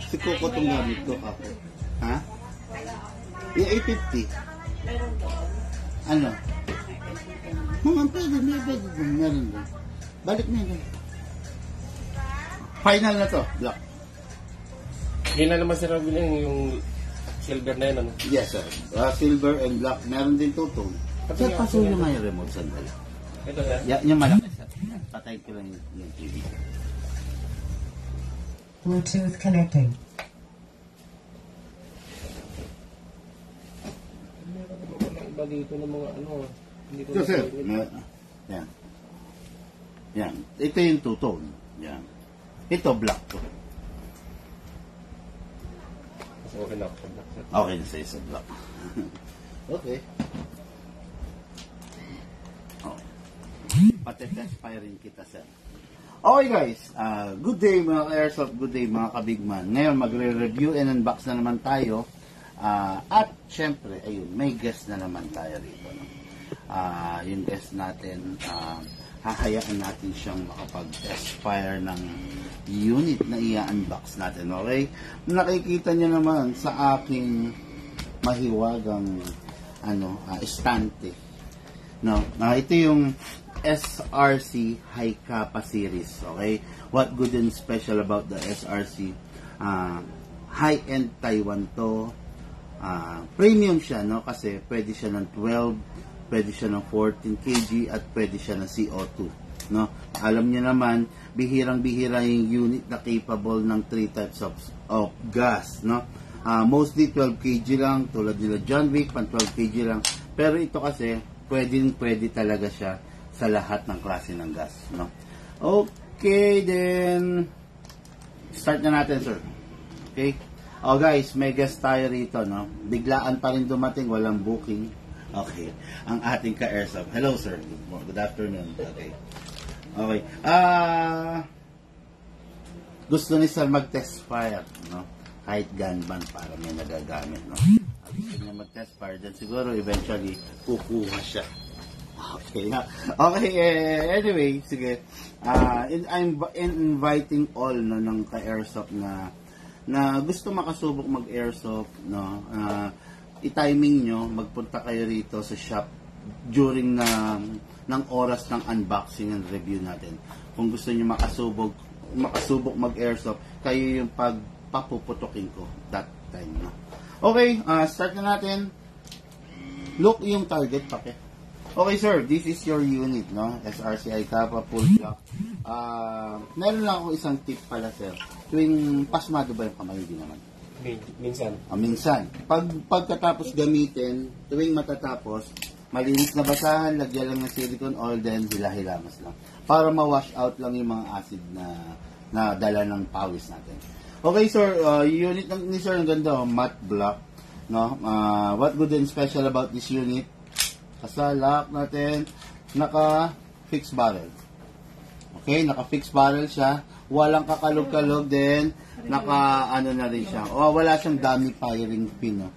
Si Coco itong gamit ko, ako. Ha? Yung 850. Ano? Mga pwede, may pwede doon. Meron doon. Balik na yun. Final na to, black. Yun na naman sila bilang yung silver na yun, ano? Yes, sir. Silver and black. Meron din two-tone. Sir, pasuyo nga yung remote sandali. Ito yan? Yung malaki, sir. Patay ko lang yung TV. Bluetooth connecting. Iba dito ng mga ano. Ito, sir. Yan. Yan. Ito yung two-tone. Yan. Ito, black to. Mas okay na ako sa black, sir. Okay na sa isa black. Okay. Oh. Pati-test fire rin kita, sir. Okay guys, good day mga ka-airsoft, good day mga kabigman. Ngayon magre-review and unbox na naman tayo. At syempre, ayun, may guest na naman tayo rito. No? Yung guest natin, hahayaan natin siyang makapag-test fire ng unit na i-unbox natin. Okay? Nakikita niyo naman sa aking mahiwagang estante. No? Ito yung SRC High Kappa series. Okay? What good and special about the SRC? High-end Taiwan to. Premium siya, no? Kasi pwede siya ng 12, pwede siya ng 14 kg at pwede siya ng CO2, no? Alam niyo naman, bihirang-bihira yung unit na capable ng 3 types of gas, no? Mostly 12 kg lang, tulad nila John Wick, pan 12 kg lang. Pero ito kasi, pwede talaga siya sa lahat ng klase ng gas, no? Okay, then start na natin, sir. Okay? Oh guys, may guest tayo rito, no? Biglaan pa rin dumating, walang booking. Okay. Ang ating ka-airsoft. Hello, sir. Good afternoon. Okay. Okay. Gusto ni sir mag-test fire, no? Kahit gunman para may nagagamit, no? Gusto niya mag-test fire, then siguro eventually kukuha siya. Okay. Okay, anyway, sige. I'm inviting all, no, ng ka-airsoft na gusto makasubok mag-airsoft, no. I-timing nyo, magpunta kayo rito sa shop during ng oras ng unboxing and review natin. Kung gusto niyo makasubok mag-airsoft, kayo yung pagpapuputukin ko that time, no. Okay, start na natin. Look yung target, pake. Okay, sir, this is your unit, no? SRCI Kappa full block. Meron lang ako isang tip pala, sir. Tuwing pasmado ba yung kamay, hindi naman? Minsan. Minsan. Pagkatapos gamitin, tuwing matatapos, malinis na basahan, lagyan lang ng silicone oil, then hilahilamas lang. Para ma-wash out lang yung mga acid na dala ng pawis natin. Okay, sir, unit ni sir, ang ganda, matte black. No? What good and special about this unit? Kasalak natin, naka-fixed barrel. Okay, naka-fixed barrel siya. Walang kakalog-kalog din. Naka-ano na rin siya. Wala siyang dummy firing pin. No?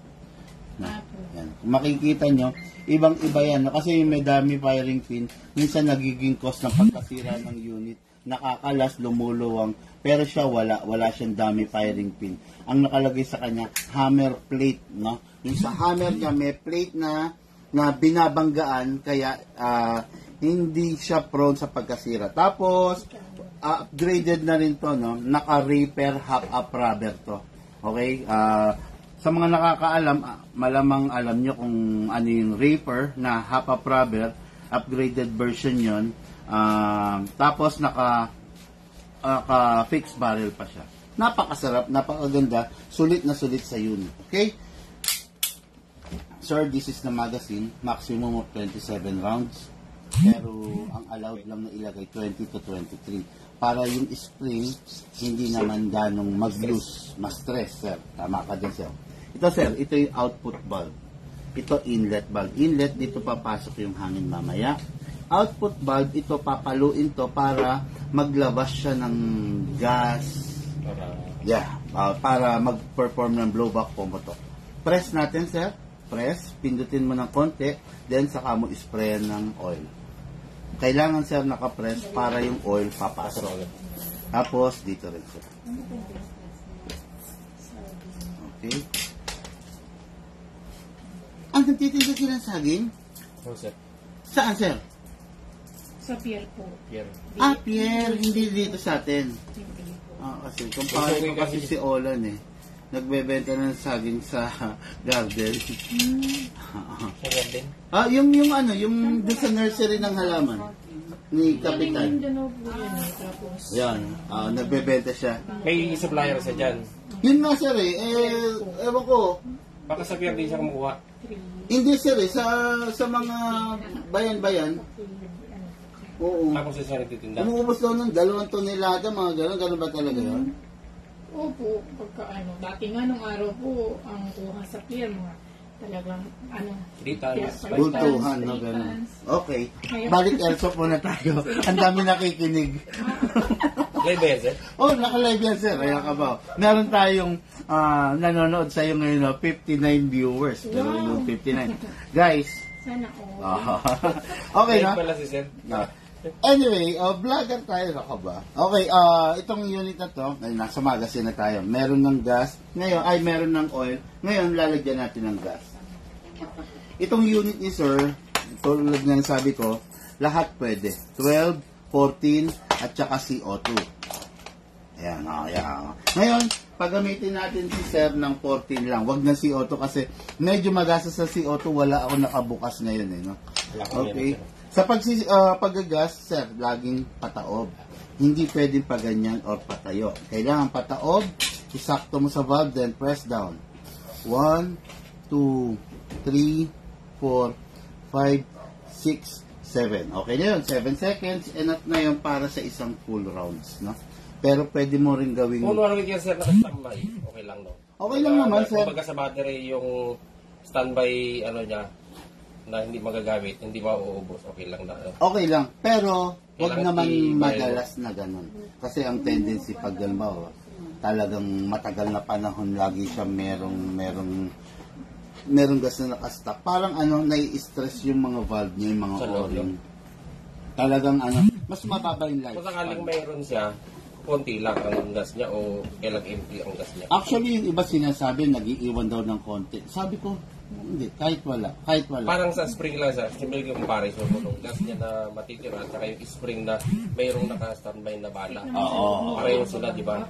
Yan. Kung makikita nyo, ibang-iba yan. No? Kasi may dummy firing pin, minsan nagiging cause ng pagkasira ng unit. Nakakalas, lumuluwang. Pero siya wala siyang dummy firing pin. Ang nakalagay sa kanya, hammer plate. No? Yung sa hammer niya, may plate na binabanggaan, kaya hindi siya prone sa pagkasira. Tapos upgraded na rin to, no? Naka-repair half-up rubber to. Okay? Sa mga nakakaalam, malamang alam nyo kung ano yung repair na half-up rubber, upgraded version yon. Tapos naka-fixed barrel pa siya. Napakasarap, napakaganda, sulit na sulit sa unit. Okay? Sir, this is the magazine, maximum of 27 rounds. Pero ang allowed lang na ilagay 20 to 23. Para yung spring, hindi naman ganong mag-loose, ma-stress, sir. Tama ka din, sir. Ito, sir, ito yung output valve. Ito inlet valve. Inlet, dito papasok yung hangin mamaya. Output valve, ito papaluin to para maglabas siya ng gas. Para mag-perform ng blowback pumutok. Press natin, sir. Press, pindutin mo ng konti, then saka mo spray ng oil. Kailangan, sir, nakapress para yung oil papasok. Tapos dito rin, sir. Okay. Ah, nagtitinda sila ng saging? Oh, sir. Saan, sir? Sa pier po. Pierre. Ah, Pierre, hindi dito sa atin. Hindi po. Ah, kasi kumpare ko kasi si Olan eh. Nagbebenta ng saging sa garden. Sa garden. Ah, yung ano, yung doon sa nursery ng halaman ni Kapitan. Mindanao po yun eh. Tapos, Yan, nagbebenta siya. May supplier sa dyan. Yun nga sir ewan ko, Baka sa Pierre din siya kumukuha. hindi sir sa mga bayan-bayan, oo. Tapos sa siya nagtitinda. Umuubos daw ng 2 tonelada, mga gano'n ba talaga yun? opo, pagka dati nga nung araw po, ang kuha sa pier, mga talagang, 3 tons, 5 Bultuhan, tons. no, gano'n. Okay, balik airsoft muna tayo. Ang dami nakikinig. Live yan, sir? Oh, naka-live yan, sir. Kaya ka ba? Meron tayong nanonood sa'yo ngayon, 59 viewers. Pero yung 59. Guys, sana all. okay Live na? pala si sir. Anyway, vlogger tayo na ka ba? Okay, itong unit na to, ay, nasa magazine na tayo. Meron ng gas, ngayon, ay meron ng oil. Ngayon, lalagyan natin ng gas. Itong unit ni sir, tulad ng sabi ko, lahat pwede. 12, 14, at saka CO2. Ayan, ayan. Ngayon, paggamitin natin si sir ng 14 lang. Wag na CO2 kasi medyo magastos sa CO2, wala ako nakabukas ngayon eh, no? Wala kang Okay. yan, sir. Sa paggagas, sir, laging pataob. Hindi pwedeng paganyan or patayo. Kailangan pataob, isakto mo sa valve, then press down. 1, 2, 3, 4, 5, 6, 7. Okay na yun, 7 seconds, enough na yun para sa isang full rounds, no? Pero pwede mo rin gawing... Kung ano yan, sir, naka-standby, okay lang, no? Okay lang naman, sir. Kumbaga sa battery, yung standby, niya, na hindi magagamit, hindi mauubos, okay lang na. Okay lang, pero wag Kailangan naman i- madalas na ganun. Kasi ang tendency pag halimbawa, talagang matagal na panahon lagi siya merong gas na nakastock. Parang nai-stress yung mga valve niya, yung mga Sa loob o-ring. Talagang mas mababa yung Kung lifespan. sakaling mayroon siya, konti lang ang gas niya o kailang empty ang gas niya. Actually, yung iba sinasabi, nag-iiwan daw ng konti. Sabi ko, hindi, kahit wala. Parang sa spring lang, sir, simple yung comparison mo nung gas niya na matitira at saka yung spring na mayroong naka-standby na bala. Oo. Pareho sila, di ba?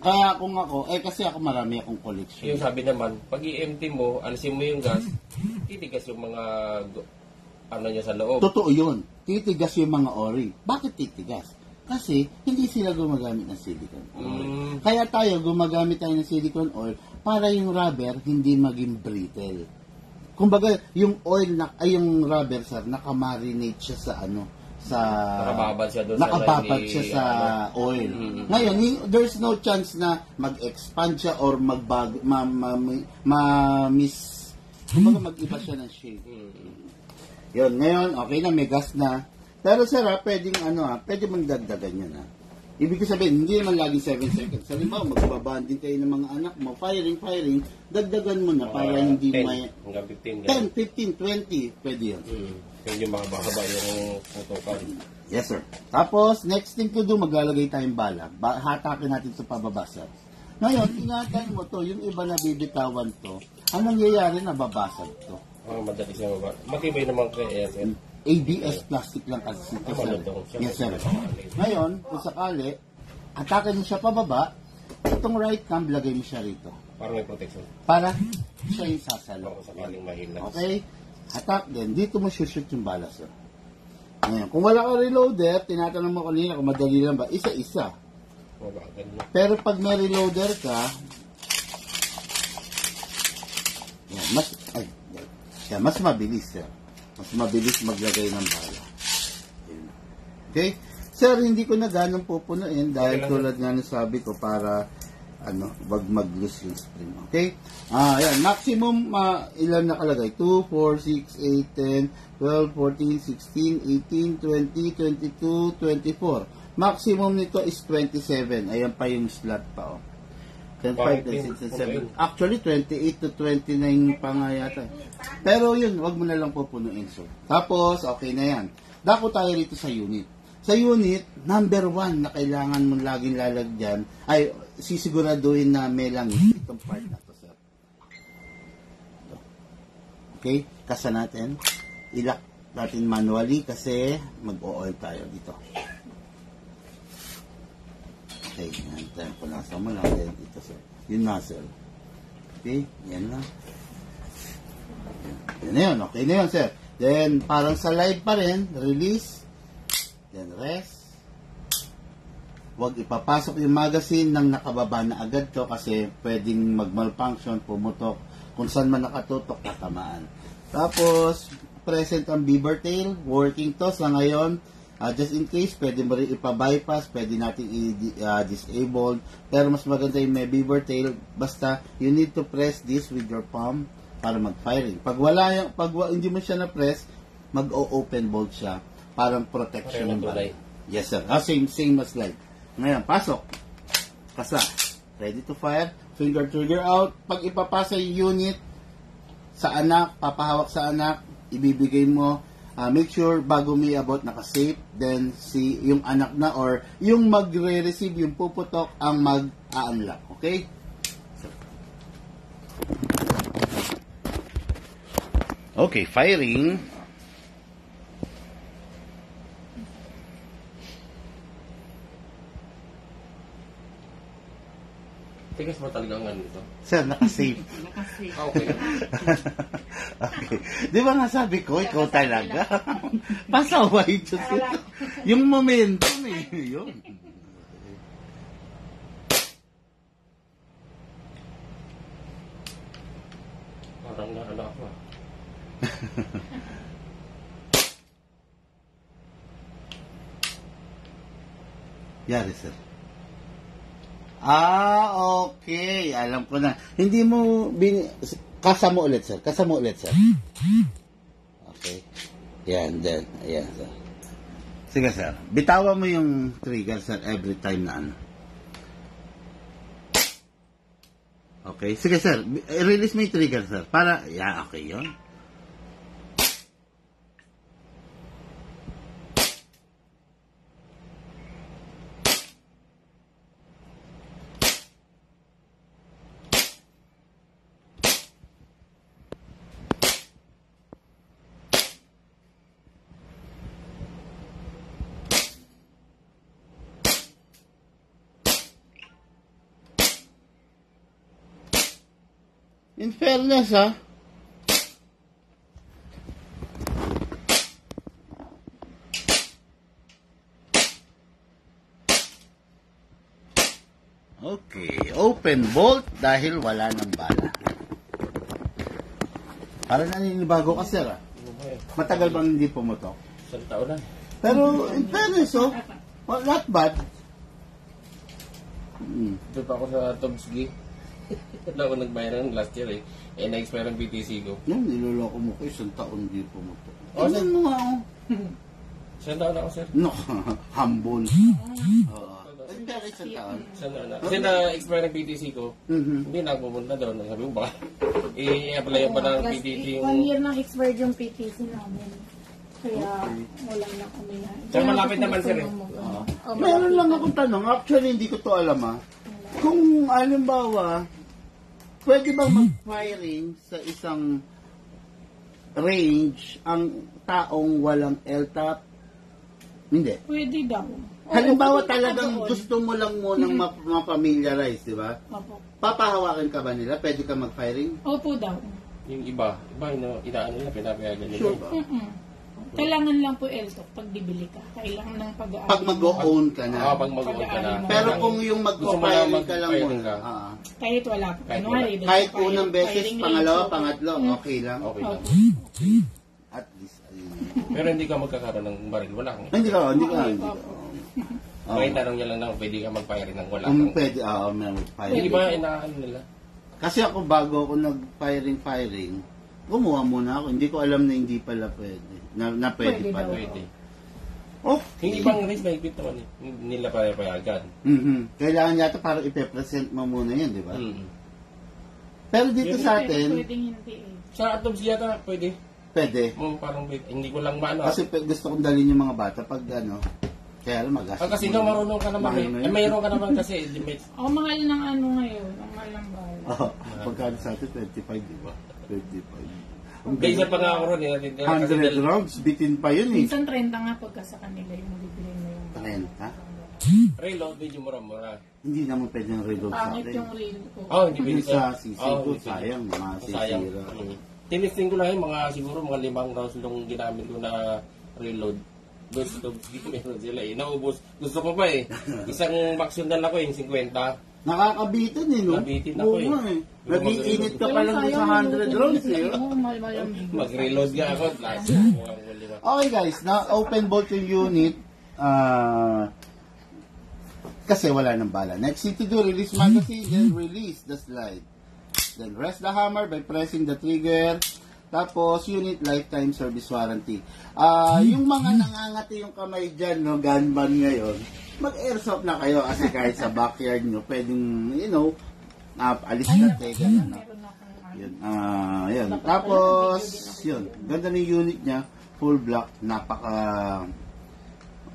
Kaya kung ako, kasi ako marami akong collection. Yung sabi naman, pag i-empty mo, alisin mo yung gas, titigas yung mga niya sa loob. Totoo yun. Titigas yung mga o-ring. Bakit titigas? Kasi hindi sila gumagamit ng silicone oil. Kaya tayo gumagamit tayo ng silicone oil para yung rubber hindi maging brittle. Kumbaga, yung oil yung rubber sir, nakamarinate siya sa Nakababad siya doon nakababad siya sa oil. Ngayon, there's no chance na mag-expand siya or kumbaga mag-iba siya ng shape. Yun, ngayon, okay na, may gas na. Pero sir, pwedeng pwede mong dagdagan yan, Ibig sabihin, hindi naman lagi 7 seconds. Halimbawa, magbabanding kayo ng mga anak mo, firing, dagdagan mo na para hindi 10 may... hanggang 15. 10, 15, 20, pwede yun. Yung mga bahaba yung putukan. Yes, sir. Tapos, next thing to do, maglalagay tayong bala. Hatakin natin sa pababa, sir. Ngayon, ingatan mo to, yung iba na bibitawan to, anong nangyayari na babasag to? Madali siya mababa. Matibay naman kaya, sir. ABS plastic lang kasi ito, sir. Yes, sir. Ngayon, kung sakali, atakin mo siya pababa, itong right thumb, lagay mo siya rito. Parang may protection. Para siya yung sasalo. Kung sakaling mahina. Okay? Hatak din. Dito mo shoot yung bala, sir. Ngayon, kung wala ka reloader, tinatanong mo kanina kung madali lang ba, isa-isa. Ganyan. Pero pag may reloader ka, mas mabilis, sir. Mas mabilis maglagay ng bala. Okay? Sir, hindi ko na ganun pupunuin dahil tulad nga ng sabi ko para wag mag-loose yung spring. Okay? Ayan. Maximum, ilan nakalagay? 2, 4, 6, 8, 10, 12, 14, 16, 18, 20, 22, 24. Maximum nito is 27. Ayan pa yung slot pa, 10, 5, 10, 6, 7. Actually, 28 to 29 pa nga yata. Pero yun, wag mo na lang pupunuin, sir. Tapos, okay na yan. Dako tayo rito sa unit. Sa unit, number 1 na kailangan mong laging lalagyan, ay sisiguraduhin na may langis itong part na to. Okay? Kasa natin. Ilak natin manually kasi mag-o-oil tayo dito. Okay, yan. Tayo punasa mo lang. Then, ito, sir. Yung nozzle. Okay, yan lang. Yan na yun. Okay na yun, sir. Then, parang sa live pa rin, release. Then, rest. Huwag ipapasok yung magazine nang nakababa na agad to kasi pwedeng mag-malfunction, pumutok. Kung saan man nakatutok, tatamaan. Tapos, present ang beaver tail. Working to sa ngayon. Just in case, pwede mo rin ipa-bypass, pwede natin i-disable. Pero mas maganda yung may beaver tail. Basta, you need to press this with your palm para mag-firing. Pag hindi mo siya na-press, mag-o-open bolt siya. Parang protection. Yes, sir. Same as light. Ngayon, pasok. Kasa. Ready to fire. Finger trigger out. Pag ipapasa yung unit sa anak, papahawak sa anak, ibibigay mo. Make sure bago may abot naka-safe. Then, yung anak na or yung magre-receive, yung puputok, ang mag-unlock. Okay? Okay, firing. Tigas mo talaga ang ano nito? Sir, naka-safe. Okay. Okay. Di ba nga sabi ko, ikaw talaga. Pasaway ito. Yung momentum eh. Yun. Parang naano ako ah. Yari, sir. Okay. Alam ko na. Hindi mo kasa mo ulit, sir. Kasa mo ulit, sir. Okay. Yan, then. Ayan, sir. Sige, sir. Bitawan mo yung trigger, sir, every time na ano. Okay. Sige, sir. Release mo yung trigger, sir. Para, okay, yun. In fairness, ha? Okay, open bolt dahil wala ng bala. Parang naninibago ka, sir, ah. Matagal bang hindi pumutok? Isang taon na. Pero, in fairness, oh, well, not bad. Ito pa ako sa Tomsgi. Wala ako nagbayaran last year eh. Na-expire ang BTC ko. Yan, niloloko mo ko, isang taon hindi pumutok. Oh, Tingnan mo nga, oh. Isang taon ako, sir. No, humble. Pero isang taon. Isang taon na. Kasi na-expire ang BTC ko, hindi na ako pumunta doon. Sabi ko ba, i-apply pa ng PTC yung... 1 year nang expired yung PTC namin. Kaya wala na kami na. Sir, malapit naman, sir, eh. Meron lang akong tanong. Actually, hindi ko to alam, ha. Kung, alimbawa, pwede bang mag-firing sa isang range ang taong walang LTAP? Hindi. Pwede daw. Halimbawa pupunta ka talagang doon. gusto mo lang munang ma-familiarize, di ba? Opo. Papahawakan ka ba nila? Pwede ka mag-firing? Opo daw. Yung iba inaano nila, pinapayagan nila. Sure ba? Kailangan lang po LTOC pag bibili ka. Kailangan ng pag-aaral. Pag mag-own ka na. Pag mag-own ka na. Pero kung yung Gusto mo lang mag-firing ka lang mag-firing muna. ka. Kahit wala po. Kahit Kunwari, wala. Kahit firing- unang beses, firing pangalawa, range, pangatlo, okay lang. Okay lang. Opo. At least, Pero hindi ka magkakaroon ng baril. Wala kang... hindi ka. Opo. May tanong niya lang na pwede ka mag-firing ng wala Kung kang... pwede, may Yung mag-firing. iba, inaano nila. Kasi ako, bago ako nag-firing, gumawa muna ako. Hindi ko alam na hindi pala pwede. Na pwede Pwede pala. daw. Pwede. Oh, Yung ibang race, mahigpit naman eh. Nila payagan. Kailangan yata parang ipe-present mo muna yan, di ba? Mm. Pero dito sa atin, Pwedeng hindi eh. Sa Atoms yata, pwede. pwede. Parang hindi ko lang maano. Kasi gusto kong dalhin yung mga bata pag ano, kaya lang magastos. kasi ikaw marunong ka naman Mahal na eh. yun. Mayroon ka naman kasi limit. Mahal ng ano ngayon. Ang mahal ng bahay. Pagkano sa atin, 25, di ba? 25. Kaysa pa nga ako ron, eh. 100 rounds, bitin pa yun eh. Minsan 30 nga pagka sa kanila yung bibili mo yung 30? Reload, medyo mura-mura. Hindi naman pwedeng reload sa pangit atin. yung reel ko. Oh, hindi Yung pwede sa sisig ko, hindi pwede. sayang, Sayang. masisira. Tinisting ko lang yung mga, siguro mga 5 rounds nung ginamit ko na reload. Doon sa meron sila eh. Naubos. Gusto ko pa eh. Isang maximum ako yung 50. Nakakabitin eh, no? Nabitin ako Oo eh. nga eh. Nag-iinit ka pa lang doon sa 100 rounds eh. Oo, malamang. Mag-reload nga ako. Last mukhang lima. Okay guys, na-open bolt yung unit. Kasi wala ng bala. Next thing to do, release magazine, then release the slide. Then rest the hammer by pressing the trigger. Tapos, unit lifetime service warranty. Yung mga nangangati yung kamay dyan, no, gunman ngayon, mag-airsoft na kayo kasi kahit sa backyard nyo, pwedeng, you know, alis na ganun, no? Meron akong Yun. Yun. Tapos, yun. Ganda ng unit niya. Full black.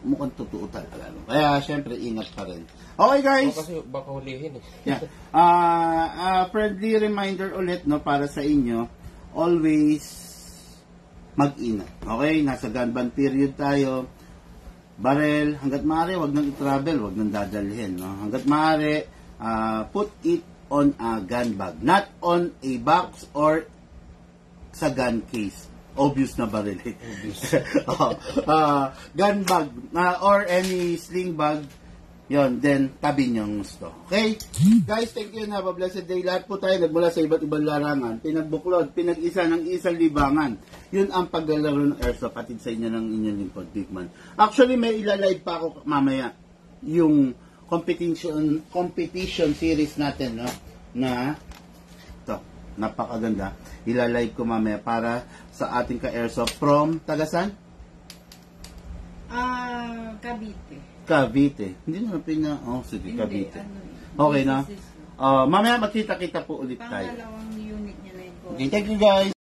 Mukhang totoo talaga. No? Kaya, syempre, ingat pa rin. Okay, guys. Kasi baka hulihin eh. Yeah. Friendly reminder ulit, no, para sa inyo. Always mag-ingat. Okay? Nasa gun ban period tayo. Barrel, hanggat maaari, wag nang i-travel, wag nang dadalhin. No? Hanggat maaari, put it on a gun bag. Not on a box or sa gun case. Obvious na baril. Gun bag or any sling bag. Yon, then tabi niyong gusto. Okay? Guys, thank you and have a blessed day. Lahat po tayo nagmula sa iba't ibang larangan. Pinagbuklod, pinag-isa ng isang libangan. Yun ang paglalaro ng airsoft. Patid sa inyo ng inyong lingkod, Bigman. Actually, may ilalive pa ako mamaya. Yung competition series natin, no? Na ito, napakaganda. Ilalive ko mamaya para sa ating ka-airsoft from Tagasan? Cavite. Cavite. Hindi na sige, Hindi, Cavite. ano, Okay na. Mamaya magkita-kita po ulit tayo. Pangalawang unit niya na yun po. Okay, thank you guys.